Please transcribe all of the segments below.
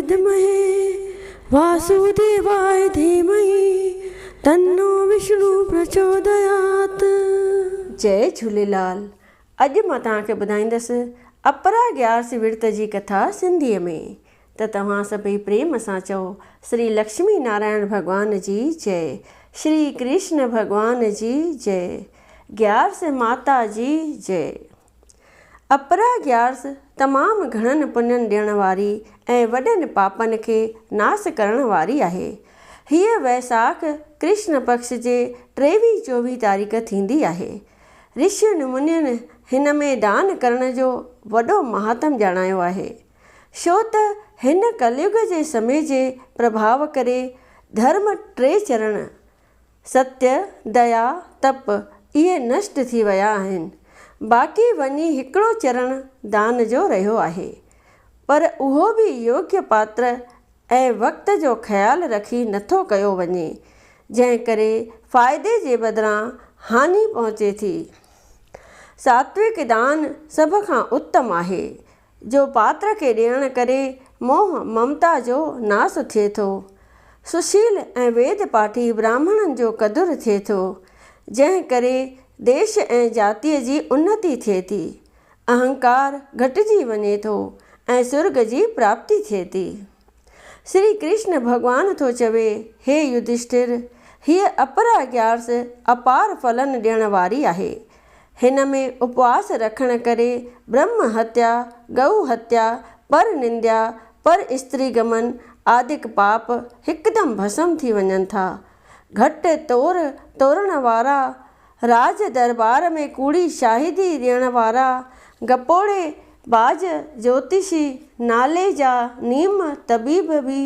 विद्महे वासुदेवाय धीमहि तन्नो विष्णु प्रचोदयात्। जय झूलेलाल। अॼु मां तव्हांखे ॿुधाईंदसि अपरा ग्यारस विर्त जी कथा सिंधीअ में। त तव्हां सभई प्रेम सां चओ श्री लक्ष्मी नारायण भॻवान जी जय, श्री कृष्ण भॻवान जी जय, ग्यारस माता जी जय। अपरा ग्यारस तमामु घणनि पुण्यनि ॾियण वारी ऐं वॾनि पापनि खे नास करण वारी आहे। हीअ वैसाख कृष्ण पक्ष जे 23-24 तारीख़ थींदी आहे। ऋषियुनि मुनियुनि हिन में दान करण जो वॾो महात्म ॼाणायो आहे, छो त हिन कलयुग जे समय जे प्रभाव करे धर्म 3 चरण सत्य, दया, तप इहे नष्ट थी विया आहिनि। बाक़ी वञी हिकिड़ो चरण दान जो रहियो आहे, पर उहो बि योग्य पात्र ऐं वक़्त जो ख़्यालु रखी नथो कयो वञे, जंहिं करे फ़ाइदे जे बदिरां हानि पहुचे थी। सात्विक दान सभ खां उत्तम आहे, जो पात्र खे ॾियण करे मोह ममता जो नास थिए थो। सुशील ऐं वेद पाठी ब्राह्मणनि जो क़दुरु थिए थो, जंहिं करे देश ऐं जातीअ जी उन्नति थिए थी। अहंकार घटिजी वञे थो ऐं स्वर्ग जी प्राप्ति थिए थी। श्री कृष्ण भॻवान थो चवे, हे युधिष्ठिर, हीअ अपरा ग्यारस अपार फलनि ॾियण वारी आहे। हिन में उपवास रखण करे ब्रह्म हत्या, गऊ हत्या, पर निंदा, पर स्त्री गमन आदिक पाप हिकदमि भस्म थी वञनि था। घटि तोरण वारा, राज दरबार में कूड़ी शाहिदी ॾियण वारा, गपोड़े बाज, ज्योतिषी, नाले जा नीम तबीब बि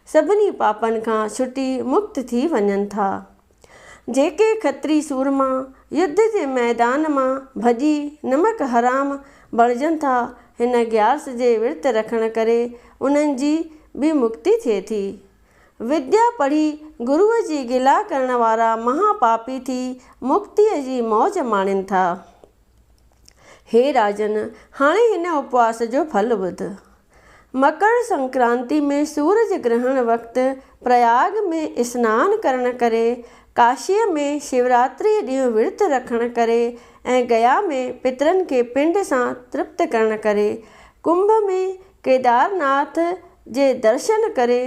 सभिनी पापनि खां छुटी मुक्त थी वञनि था। जेके खत्री सूरमा युद्ध जे मैदान मां भॼी नमक हराम बणजनि था, हिन ग्यारस जे विर्त रखण करे उन्हनि जी बि मुक्ति थिए थी। विद्या पढ़ी गुरुअ जी गिला करण वारा महापापी थी मुक्तिअ जी मौज माणनि था। हे राजन, हाणे हिन उपवास जो फल ॿुध। मकर संक्रांति में सूरज ग्रहण वक़्तु प्रयाग में स्नान करण करे, काशीअ में शिवरात्रि ॾींहुं विर्त रखण करे ऐं गया में पितरनि खे पिंड सां तृप्त करण करे, कुंभ में केदारनाथ जे दर्शन करे,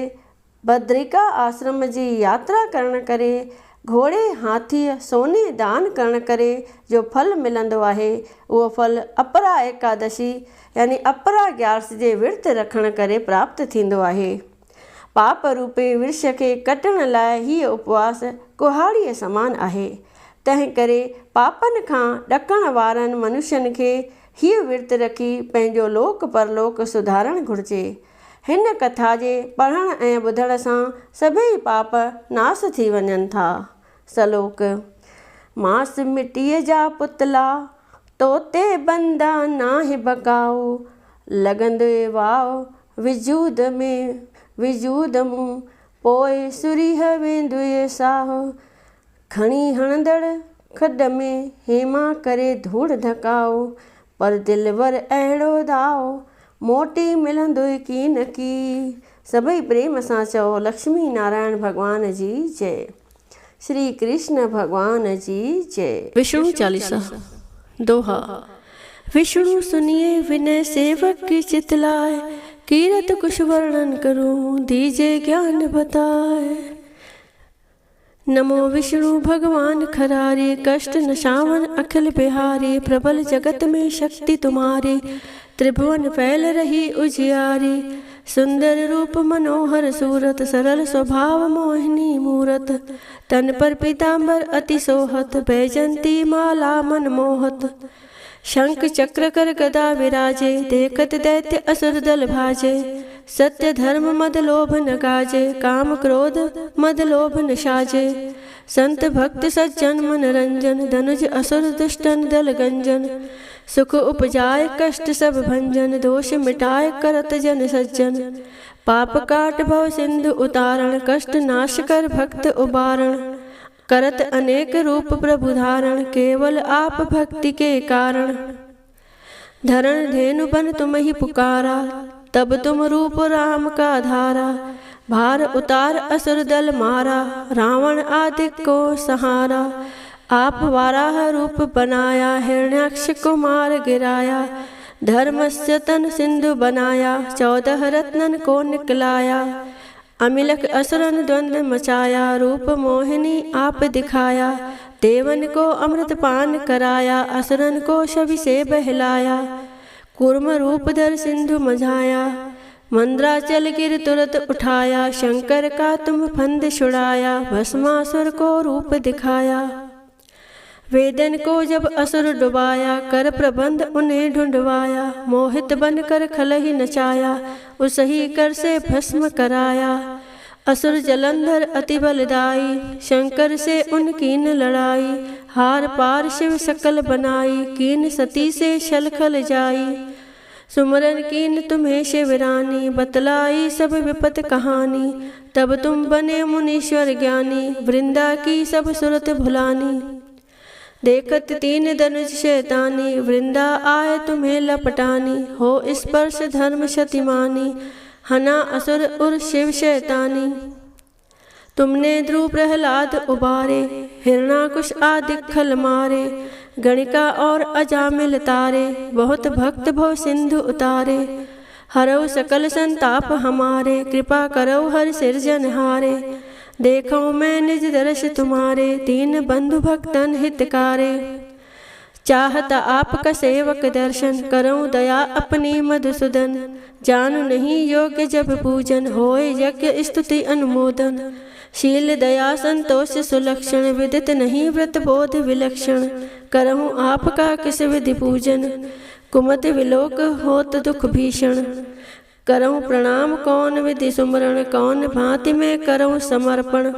बद्रिका आश्रम जी यात्रा करण करे, घोड़े हाथीअ सोने दान करण करे जो फल मिलंदो आहे, उहो फल अपरा एकादशी यानी अपरा ग्यारस जे विर्त रखण करे प्राप्त थींदो आहे। पाप रूपे विष खे कटण लाइ हीअ उपवास कुहाड़ीअ समान आहे। तंहिं करे पापनि खां ॾकण वारनि मनुष्यनि खे हीअ विर्त रखी पंहिंजो लोक परलोक सुधारणु घुरिजे। हिन कथा जे पढ़ण ऐं ॿुधण सां सभई पाप नास थी वञनि था। सलोक। मांस मिटीअ जा पुतला, तोते बंदा नाहे बकाओ, लॻंदे वाओ विजूद में विजूद मूं, पोइ सुरीह वेंदुए साहो, खणी हणंदड़ खॾ में हेमा करे धूड़ धकाओ, पर दिलवर अहिड़ो दाओ, मोटी मिलंदो की न की। सभई प्रेम सां चओ लक्ष्मी नारायण भॻवान जी जय, श्री कृष्ण भगवान जी जय। विष्णु चालीसा। दोहा। विष्णु सुनिए विनय सेवक की चितलाए, कीरत कुछ वर्णन करूं दीजे ज्ञान बताए। नमो विष्णु भगवान खरारे, कष्ट नशावन अखिल बिहारी, प्रबल जगत में शक्ति तुम्हारी, त्रिभुवन फैल रही उजियारी। सुंदर रूप मनोहर सूरत, सरल स्वभाव मोहिनी मूरत, तन पर पीतांबर अति सोहत, बैजंती माला मन मोहत। शंख चक्र कर गदा विराजे, देखत दैत्य असुर दल भाजे। सत्य धर्म मद लोभ न गाजे, काम क्रोध मद लोभ न साजे। संत भक्त सज्जन मन रंजन, धनुज असुर दुष्टन दल गंजन। सुख उपजाए कष्ट सब भंजन, दोष मिटाए करत जन सज्जन। पाप काट भव सिंधु उतारण, कष्ट नाश कर भक्त उबारण। करत अनेक रूप प्रभु धारण, केवल आप भक्ति के कारण। धरण धेनु बन तुम ही पुकारा, तब तुम रूप राम का धारा, भार उतार असुर दल मारा, रावण आदि को सहारा। आप वाराह रूप बनाया, हिरण्याक्ष को मार गिराया, धर्मस्य तन सिंधु बनाया, 14 रत्नन को निकलाया। अमिलक असुरन द्वंद्व मचाया, रूप मोहिनी आप दिखाया, देवन को अमृत पान कराया, असुरन को छवि से बहलाया। कूर्म रूप धर सिंधु मझाया, मंद्राचल गिर तुरत उठाया, शंकर का तुम फंद छुड़ाया, भस्मासुर को रूप दिखाया। वेदन को जब असुर डुबाया, कर प्रबंध उन्हें ढूंढवाया, मोहित बनकर खलहि नचाया, उसही कर से भस्म कराया। असुर जलंधर अति बलदाई, शंकर से उनकीन लड़ाई, हार पार शिव सकल बनाई, कीन सती से छल खल जाई। सुमरन कीन तुम्हें शिवरानी, बतलाई सब विपत कहानी, तब तुम बने मुनीश्वर ज्ञानी, वृंदा की सब सुरत भुलानी। देखत 3 धनुष शैतानी, वृंदा आए तुम्हें लपटानी, हो स्पर्श धर्म शतिमानी, हना असुर उर शिव शैतानी। तुमने ध्रुव प्रहलाद उबारे, हिरणाकुश आदि खल मारे, गणिका और अजामिल तारे, बहुत भक्त भव सिंधु उतारे। हरौ सकल संताप हमारे, कृपा करौ हर सिरजनहारे, देखो मैं निज दर्श तुम्हारे, 3 बंधु भक्तन हितकारे। चाहता आपका सेवक दर्शन, करऊं दया अपनी मधुसूदन, जानू नहीं योग्य जब पूजन, होए यज्ञ स्तुति अनुमोदन। शील दया संतोष सुलक्षण, विदित नहीं व्रत बोध विलक्षण, करऊं आपका किस विधि पूजन, कुमति विलोक होत दुख भीषण। करऊं प्रणाम कौन विधि सुमरण, कौन भांति में करऊं समर्पण।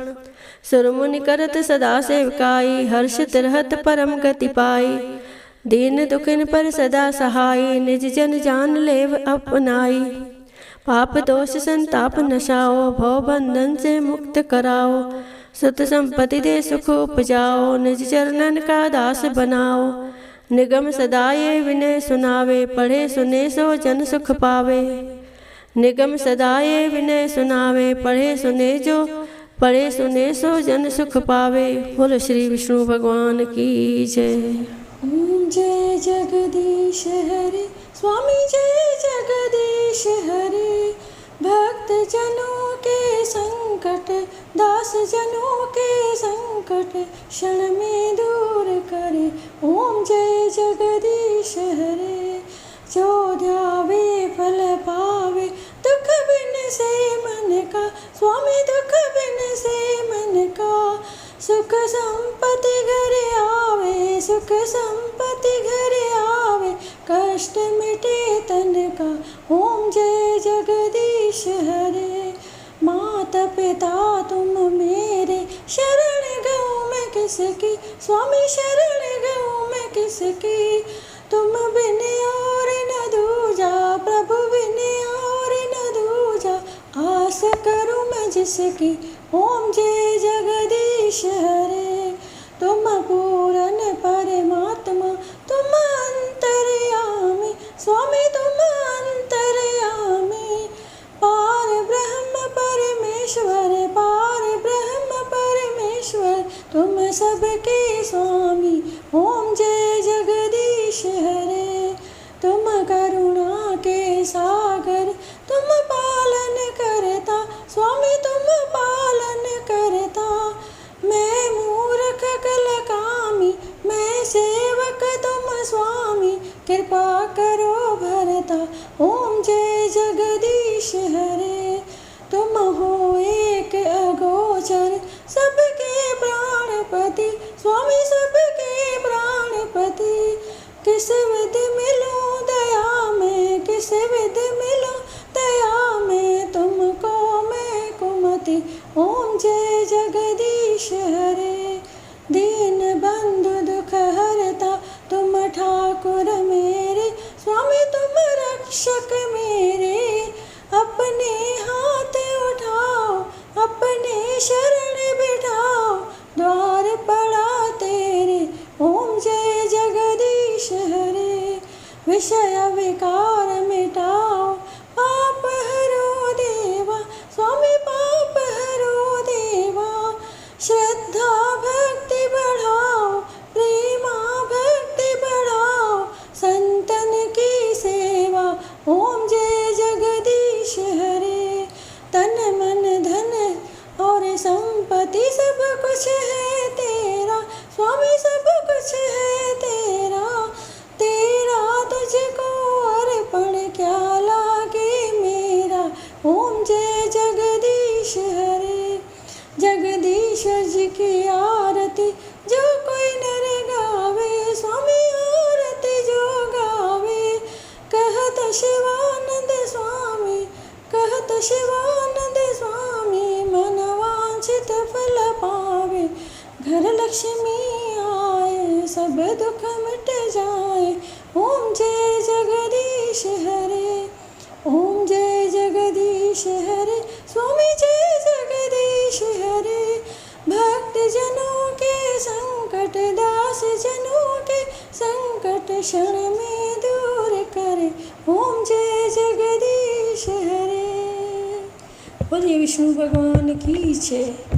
सुरमुनि करत सदा सेवकाई, हर्षित रहत परम गति पाई, दीन दुखिन पर सदा सहाई, निज जन जान लेव अपनाई। पाप दोष संताप नशाओ, भव बंधन से मुक्त कराओ, सुत संपत्ति दे सुख उपजाओ, निज चरणन का दास बनाओ। निगम सदा ये विनय सुनावे, पढ़े सुने सो जन सुख पावे। निगम सदा ये विनय सुनावे, पढ़े सुने सो जन सुख पावे। बोलो श्री विष्णु भगवान की जय। ओम जय जगदीश हरे, स्वामी जय जगदीश हरे। भक्त जनों के संकट, दास जनों के संकट, क्षण में दूर करे। ओम जय जगदीश हरे। जो ध्यावे फल पावे, दुख बिन से मन का, स्वामी दुख बिन से मन का। सुख संपत्ति घर आवे, सुख संपत्ति घर आवे, कष्ट मिटे तन का। ओम जय जगदीश हरे। माता पिता तुम मेरे, शरण गऊँ मैं किसकी, स्वामी शरण गऊँ मैं किसकी। तुम बिन और न दूजा, प्रभु बिन और न दूजा, आस करूँ मैं जिसकी। ओम जय जगदीश हरे। तुम पूर्ण परमात्मा, तुम अंतर्यामी, स्वामी तुम अंतर्यामी। पार ब्रह्म परमेश्वर, पार ब्रह्म परमेश्वर, तुम सबके स्वामी। ओम जय जगदीश हरे। तुम करुणा के सागर, तुम पालन करता, स्वामी तुम पालन करता। मैं मूर्ख कलकामी, मैं सेवक तुम स्वामी, कृपा करो भरता। ओम जय जगदीश हरे। तुम हो एक अगोचर, सबके प्राणपति, स्वामी सबके प्राणपति। किस विधि मिलूं दया में, किस विधि मिलूं दया में, तुमको मैं कुमति। ओम जय जगदीश हरे। दीन बंधु दुख हरता, तुम ठाकुर मेरे, स्वामी तुम रक्षक मेरे। अपने हाथ उठाओ, अपने शरण बिठाओ, द्वार पड़ा तेरे। ओम जय जगदीश हरे। भक्त शिवानंद स्वामी मन वांछित फल पावे। घर लक्ष्मी आए सब दुख मिट जाए। ओम जय जगदीश हरे, ओम जय जगदीश हरे, स्वामी जय जगदीश हरे। भक्त जनों के संकट, दास जनों के संकट क्षण में दूर करे। ओम जय जगदीश हरे। बोलिए विष्णु भगवान की जय।